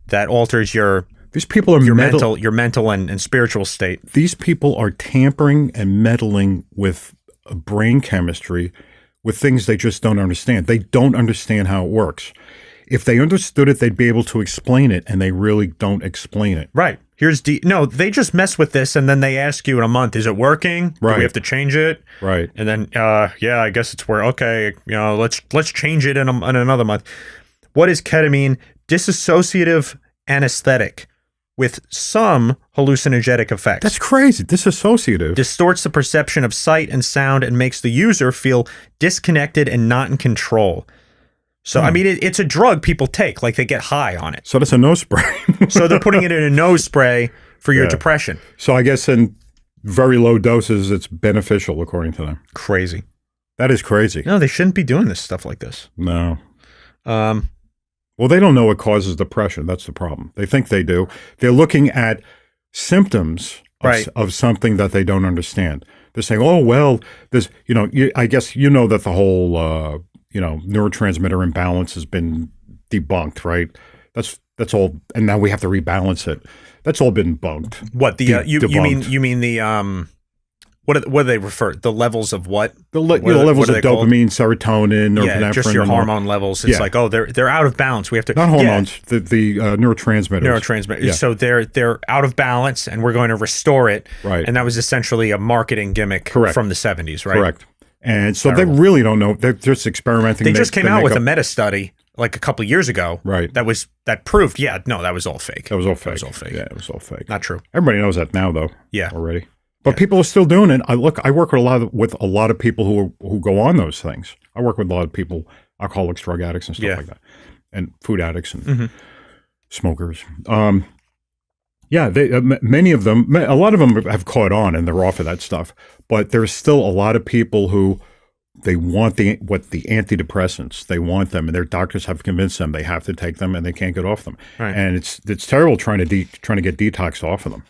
that alters your These people are mental and spiritual state. These people are tampering and meddling with brain chemistry, with things they just don't understand. They don't understand how it works. If they understood it, they'd be able to explain it, and they really don't explain it. Right. No, they just mess with this, and then they ask you in a month, is it working? Do Right. we have to change it? Right. And then, yeah, I guess it's where, okay, let's change it in another month. What is ketamine? Dissociative anesthetic with some hallucinogenic effects. That's crazy. Dissociative. Distorts the perception of sight and sound and makes the user feel disconnected and not in control. So, I mean, it's a drug people take, like they get high on it. So that's a nose spray. So they're putting it in a nose spray for your Yeah. depression. So I guess in very low doses, it's beneficial, according to them. Crazy. That is crazy. No, they shouldn't be doing this stuff like this. No. Well, they don't know what causes depression. That's the problem. They think they do. They're looking at symptoms Right. of something that they don't understand. They're saying, oh, well, there's, I guess that the whole, neurotransmitter imbalance has been debunked, right? That's all. And now we have to rebalance it. That's all been bunked. What the Debunked. you mean the what do they refer, the levels of what? Levels what of are they called? dopamine, serotonin, norepinephrine. Yeah, just your and all- hormone levels. It's Yeah. like, oh, they're out of balance. We have to Not hormones, the neurotransmitters. neurotransmitters. Yeah. So they're out of balance, and we're going to restore it. Right. And that was essentially a marketing gimmick Correct. from the 70s, right? Correct. And so Terrible. they really don't know. They're just experimenting. They just came out make with up- a meta study like a couple years ago. Right. That proved, that was all fake. That was all fake. That was all fake. Yeah, it was all fake. Not true. Everybody knows that now, though. Yeah. Already. But people are still doing it. I work with a lot of people who go on those things. I work with a lot of people, alcoholics, drug addicts, and stuff like that, and food addicts and smokers. Many of them, a lot of them have caught on and they're off of that stuff. But there's still a lot of people who they want the antidepressants. They want them, and their doctors have convinced them they have to take them, and they can't get off them. Right. And it's terrible trying to get detox off of them.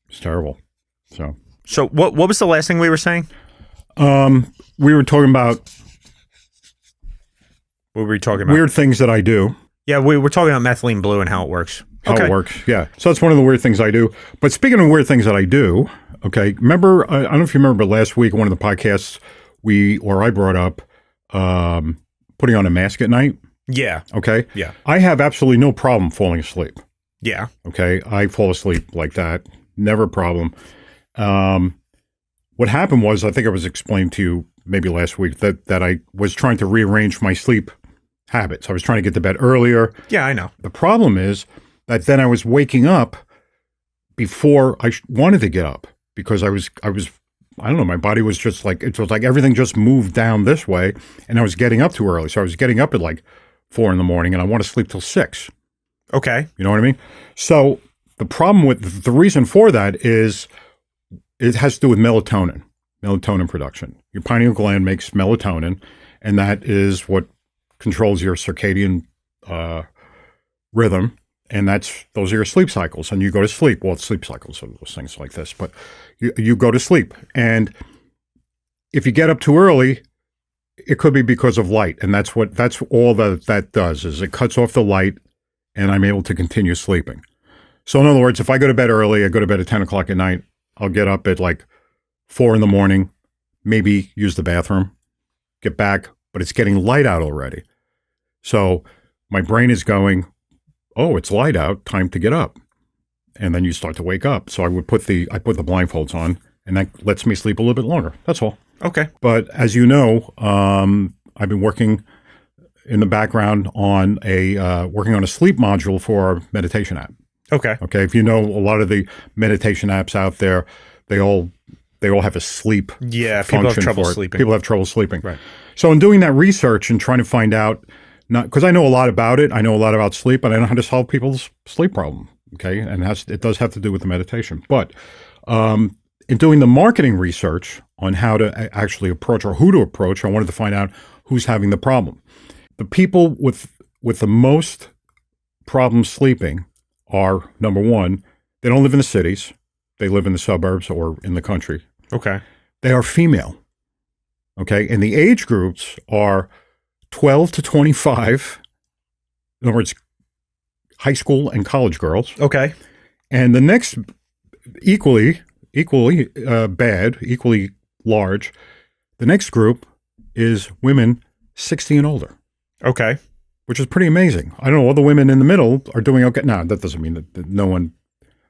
It's terrible. So what was the last thing we were saying? We were talking about What were we talking about? weird things that I do. Yeah, we were talking about methylene blue and how it works. How it works, yeah. So that's one of the weird things I do. But speaking of weird things that I do, okay, remember, I don't know if you remember last week, one of the podcasts I brought up putting on a mask at night. Yeah. Okay. Yeah. I have absolutely no problem falling asleep. Yeah. Okay. I fall asleep like that. Never a problem. What happened was, I think I was explained to you maybe last week that I was trying to rearrange my sleep habits. I was trying to get to bed earlier. Yeah, I know. The problem is that then I was waking up before I wanted to get up because I was, I don't know, my body was just like, it was like everything just moved down this way and I was getting up too early. So I was getting up at like 4 a.m. and I want to sleep till 6. Okay. You know what I mean? So the reason for that is it has to do with melatonin production. Your pineal gland makes melatonin, and that is what controls your circadian rhythm, and those are your sleep cycles. And you go to sleep. Well, it's sleep cycles, so those things like this, but you go to sleep. And if you get up too early, it could be because of light, and that's all that does is it cuts off the light, and I'm able to continue sleeping. So in other words, if I go to bed early, I go to bed at 10 o'clock at night, I'll get up at like 4 a.m, maybe use the bathroom, get back, but it's getting light out already. So my brain is going, oh, it's light out, time to get up. And then you start to wake up. So I put the blindfolds on, and that lets me sleep a little bit longer. That's all. Okay. But as you know, I've been working in the background on working on a sleep module for our meditation app. Okay. Okay. If you know a lot of the meditation apps out there, they all have a sleep Yeah, people have function trouble for it. sleeping. People have trouble sleeping. Right. So in doing that research and trying to find out, not because I know a lot about it, I know a lot about sleep, but I know how to solve people's sleep problem. Okay. And it does have to do with the meditation. But in doing the marketing research on how to actually approach or who to approach, I wanted to find out who's having the problem. The people with the most problems sleeping are, number one, they don't live in the cities. They live in the suburbs or in the country. Okay. They are female. Okay. And the age groups are 12 to 25. In other words, high school and college girls. Okay. And the next, equally bad, equally large, the next group is women 60 and older. Okay. Which is pretty amazing. I don't know, all the women in the middle are doing okay. Now, that doesn't mean that no one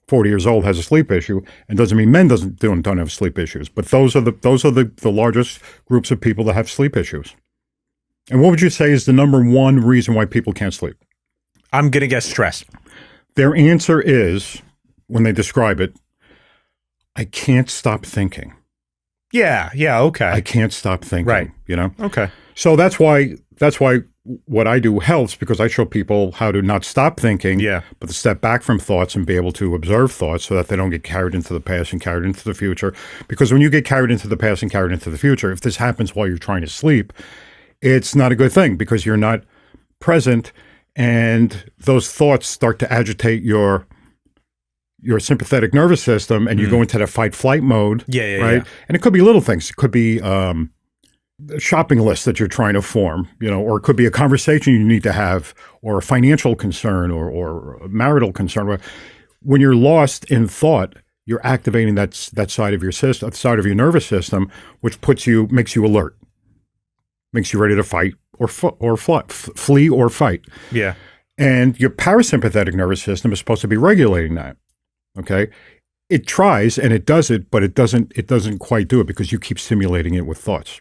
40 years old has a sleep issue, and doesn't mean men don't have sleep issues. But those are the largest groups of people that have sleep issues. And what would you say is the number one reason why people can't sleep? I'm going to guess stress. Their answer is, when they describe it, I can't stop thinking. Yeah. Yeah. Okay. I can't stop thinking. Right. You know? Okay. So that's why what I do helps, because I show people how to not stop thinking, but to step back from thoughts and be able to observe thoughts so that they don't get carried into the past and carried into the future. Because when you get carried into the past and carried into the future, if this happens while you're trying to sleep, it's not a good thing because you're not present, and those thoughts start to agitate your sympathetic nervous system, and you go into the fight-flight mode. Right? Yeah. And it could be little things. It could be a shopping list that you're trying to form, or it could be a conversation you need to have, or a financial concern, or a marital concern. When you're lost in thought, you're activating that side of your system, side of your nervous system, which makes you alert, makes you ready to fight or flee or fight. Yeah. And your parasympathetic nervous system is supposed to be regulating that. Okay. It tries and it does it, but it doesn't quite do it because you keep stimulating it with thoughts.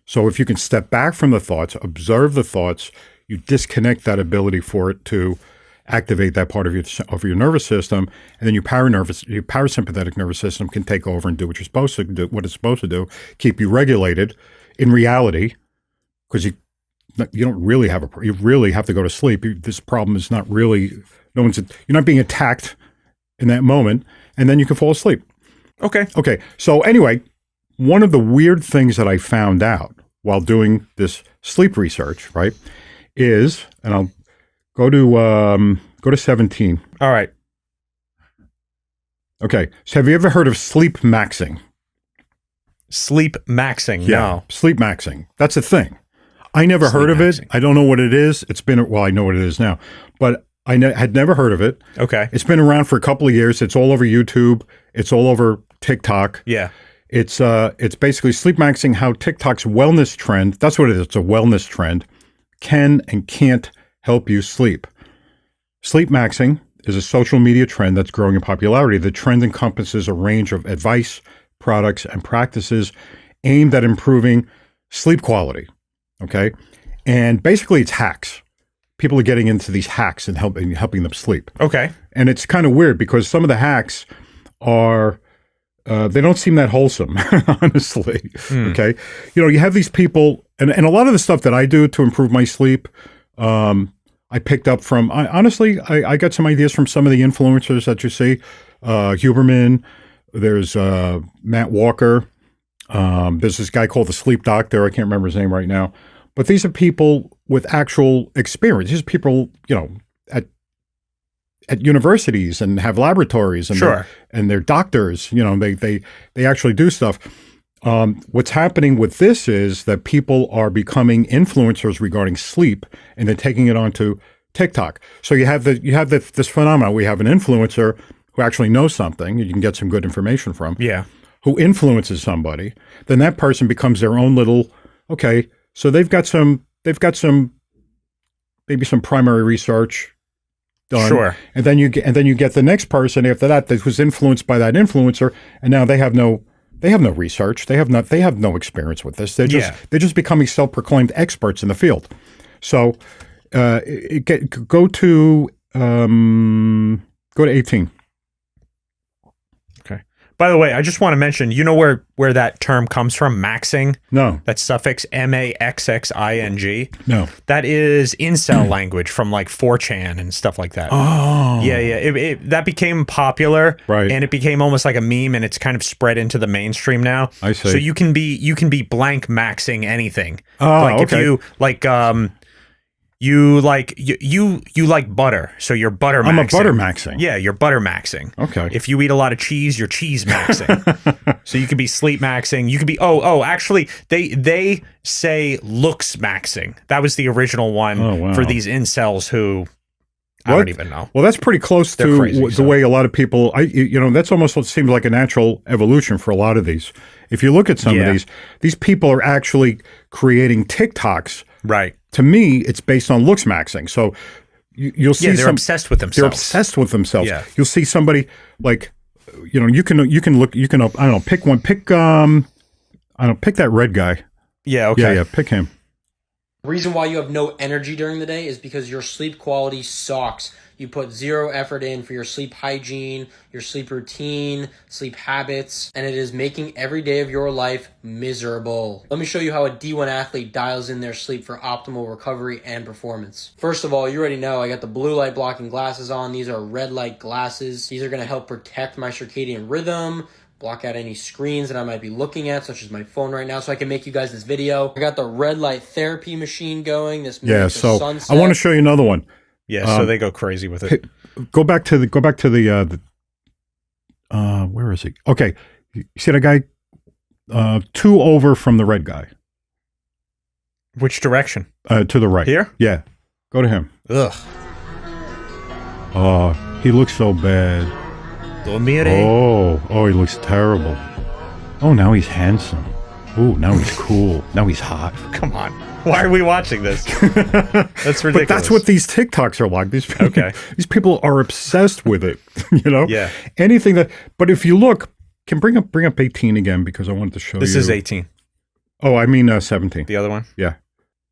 So if you can step back from the thoughts, observe the thoughts, you disconnect that ability for it to activate that part of your nervous system, and then your parasympathetic nervous system can take over and do what you're supposed to do, what it's supposed to do, keep you regulated in reality, because you don't really have you really have to go to sleep. This problem is not really, you're not being attacked in that moment, and then you can fall asleep. Okay. Okay. So anyway, one of the weird things that I found out while doing this sleep research, right, is, and I'll go to 17. All right. Okay. So have you ever heard of Sleepmaxxing? Sleepmaxxing. Yeah. No. Sleepmaxxing. That's a thing. I never heard of it. I don't know what it is. I know what it is now, but I had never heard of it. Okay. It's been around for a couple of years. It's all over YouTube. It's all over TikTok. Yeah. It's basically Sleepmaxxing, how TikTok's wellness trend, that's what it is, it's a wellness trend, can and can't help you sleep. Sleepmaxxing is a social media trend that's growing in popularity. The trend encompasses a range of advice, products, and practices aimed at improving sleep quality. Okay? And basically it's hacks. People are getting into these hacks and helping them sleep. Okay. And it's kind of weird because some of the hacks are, they don't seem that wholesome, honestly. Okay. You have these people, and a lot of the stuff that I do to improve my sleep, I picked up from, honestly, I got some ideas from some of the influencers that you see. Huberman, there's Matt Walker, there's this guy called the Sleep Doctor. I can't remember his name right now. But these are people with actual experience. These are people, at universities and have laboratories and Sure. they're doctors, they actually do stuff. What's happening with this is that people are becoming influencers regarding sleep, and they're taking it onto TikTok. So you have this phenomenon. We have an influencer who actually knows something you can get some good information from. Yeah. Who influences somebody. Then that person becomes their own little, okay, so they've got some maybe some primary research done. Sure. And then you get the next person after that was influenced by that influencer, and now they have no research. They have no experience with this. They're just becoming self-proclaimed experts in the field. So go to 18. Okay. By the way, I just want to mention, you know where that term comes from, maxing? No. That suffix MAXXING? No. That is incel language from like 4chan and stuff like that. Oh. Yeah. That became popular, right? And it became almost like a meme, and it's kind of spread into the mainstream now. I see. So you can be blank maxing anything. Oh, like okay. if you like you like butter, so you're butter maxing. I'm a butter maxing. Yeah, you're butter maxing. Okay. If you eat a lot of cheese, you're cheese maxing. So you could be sleep maxing. You could be actually they say looks maxing. That was the original one for these incels who I don't even know. Well, that's pretty close to the way a lot of people. That's almost what seems like a natural evolution for a lot of these. If you look at some of these people are actually creating TikToks. Right. To me, it's based on looks maxing. So you'll see they're obsessed with themselves. They're obsessed with themselves. Yeah. You'll see somebody like, you can look, I don't know, pick one, pick that red guy. Yeah. Okay. Yeah. Pick him. The reason why you have no energy during the day is because your sleep quality sucks. You put zero effort in for your sleep hygiene, your sleep routine, sleep habits, and it is making every day of your life miserable. Let me show you how a D1 athlete dials in their sleep for optimal recovery and performance. First of all, you already know I got the blue light blocking glasses on. These are red light glasses. These are going to help protect my circadian rhythm, block out any screens that I might be looking at, such as my phone right now, so I can make you guys this video. I got the red light therapy machine going. So sunset. I want to show you another one. Yeah, so they go crazy with it. Go back to the where is he? Okay, you see that guy 2 over from the red guy. Which direction? To the right. Here? Yeah. Go to him. Ugh. Oh, he looks so bad. Oh, he looks terrible. Oh, now he's handsome. Oh, now he's cool. Now he's hot. Come on. Why are we watching this? That's ridiculous. But that's what these TikToks are like. These people are obsessed with it. Yeah. Anything that. But if you look, can bring up 18 again because I wanted to show you. This is 18. Oh, I mean 17. The other one. Yeah.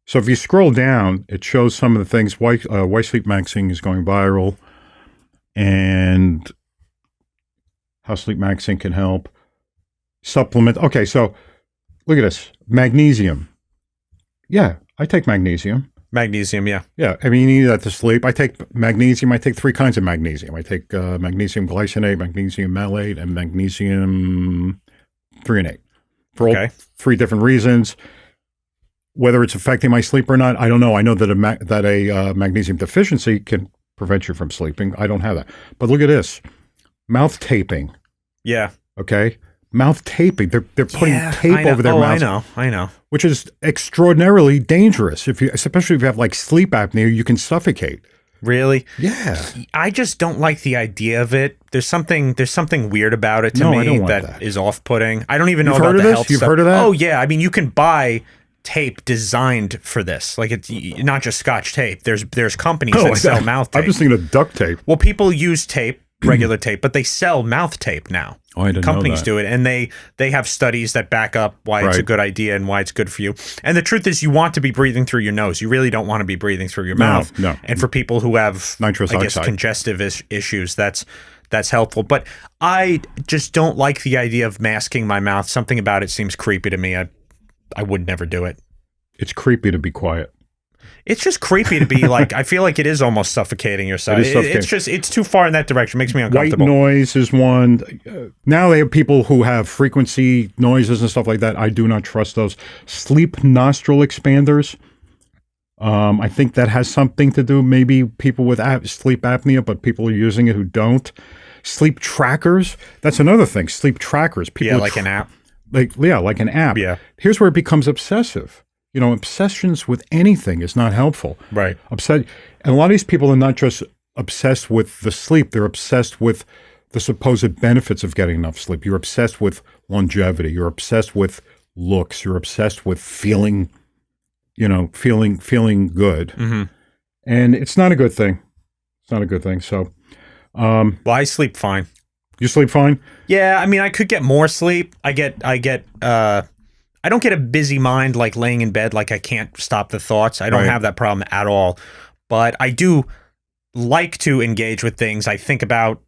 So if you scroll down, it shows some of the things why Sleepmaxxing is going viral, and how Sleepmaxxing can help. Supplement. Okay, so look at this. Magnesium. Yeah, I take magnesium. Magnesium, yeah. Yeah, I mean, you need that to sleep. I take magnesium. I take 3 kinds of magnesium. I take magnesium glycinate, magnesium malate, and magnesium threonate for all 3 different reasons. Whether it's affecting my sleep or not, I don't know. I know that a magnesium deficiency can prevent you from sleeping. I don't have that. But look at this. Mouth taping. Yeah. Okay? Mouth taping. They're putting tape over their mouth. I know. Which is extraordinarily dangerous. Especially if you have like sleep apnea, you can suffocate. Really? Yeah. I just don't like the idea of it. There's something weird about it to me I don't want that. is off-putting. I don't even know You've about heard of the this? health You've stuff. heard of that? Oh yeah. I mean, you can buy tape designed for this. Like, it's not just Scotch tape. There's companies that sell mouth tape. I'm just thinking of duct tape. Well, people use tape, regular tape, but they sell mouth tape now. Oh, I didn't Companies know that. do it, and they have studies that back up why it's a good idea and why it's good for you. And the truth is, you want to be breathing through your nose. You really don't want to be breathing through your mouth. No. And for people who have, Nitrous oxide. congestive issues, that's helpful. But I just don't like the idea of masking my mouth. Something about it seems creepy to me. I would never do it. It's creepy to be quiet. It's just creepy to be like, I feel like it is almost suffocating yourself. It's too far in that direction. It makes me uncomfortable. White noise is one. Now they have people who have frequency noises and stuff like that. I do not trust those. Sleep nostril expanders. I think that has something to do, maybe people with sleep apnea, but people are using it who don't. Sleep trackers. That's another thing. Sleep trackers. People like an app. Like an app. Yeah. Here's where it becomes obsessive. You know, obsessions with anything is not helpful. Right. And a lot of these people are not just obsessed with the sleep, they're obsessed with the supposed benefits of getting enough sleep. You're obsessed with longevity. You're obsessed with looks. You're obsessed with feeling good. Mm-hmm. And it's not a good thing. It's not a good thing. So, well, I sleep fine. You sleep fine? Yeah, I mean, I could get more sleep. I don't get a busy mind, like laying in bed, like I can't stop the thoughts. I don't have that problem at all. But I do like to engage with things. I think about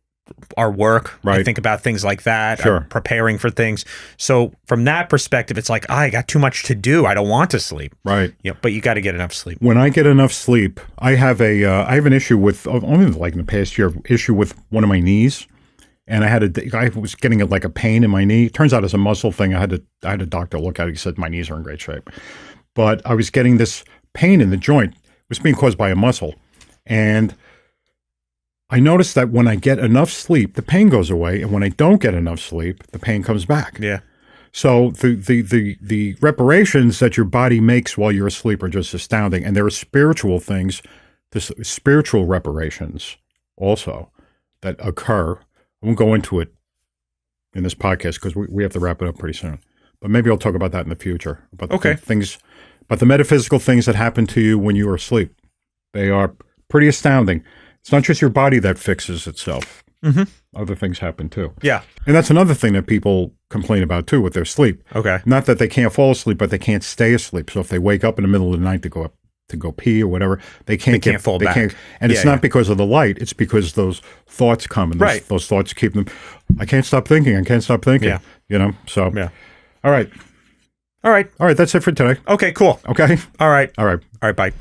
our work. Right. I think about things like that. Sure. I'm preparing for things. So from that perspective, it's like, I got too much to do. I don't want to sleep. Right. Yeah, but you got to get enough sleep. When I get enough sleep, I have an issue with, only like in the past year, issue with one of my knees. And I was getting like a pain in my knee. Turns out it's a muscle thing. I had a doctor look at it. He said my knees are in great shape. But I was getting this pain in the joint. It was being caused by a muscle. And I noticed that when I get enough sleep, the pain goes away. And when I don't get enough sleep, the pain comes back. Yeah. So the reparations that your body makes while you're asleep are just astounding. And there are spiritual things, spiritual reparations also that occur. I won't go into it in this podcast because we have to wrap it up pretty soon. But maybe I'll talk about that in the future. About the metaphysical things that happen to you when you are asleep. They are pretty astounding. It's not just your body that fixes itself. Mm-hmm. Other things happen too. Yeah. And that's another thing that people complain about too with their sleep. Okay. Not that they can't fall asleep, but they can't stay asleep. So if they wake up in the middle of the night to go pee or whatever, they can't fall back. And it's not because of the light. It's because those thoughts come and those thoughts keep them. I can't stop thinking. Yeah. You know, so. Yeah. All right. That's it for today. Okay, cool. Okay. All right. All right. Bye.